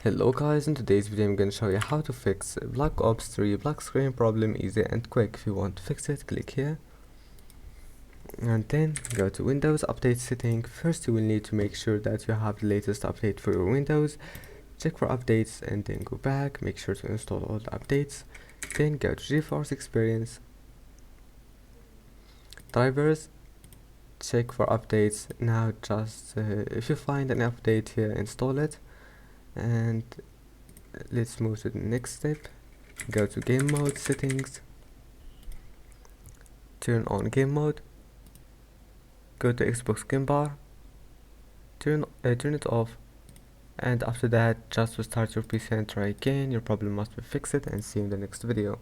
Hello guys, in today's video I'm going to show you how to fix Black Ops 3 black screen problem easy and quick. If you want to fix it, click here and then go to Windows Update Setting. First you will need to make sure that you have the latest update for your Windows. Check for updates and then go back, make sure to install all the updates. Then go to GeForce Experience, drivers, check for updates. Now just if you find an update here, install it. And let's move to the next step. Go to game mode settings, turn on game mode, go to Xbox game bar, turn it off, and after that just restart your PC and try again. Your problem must be fixed, and see you in the next video.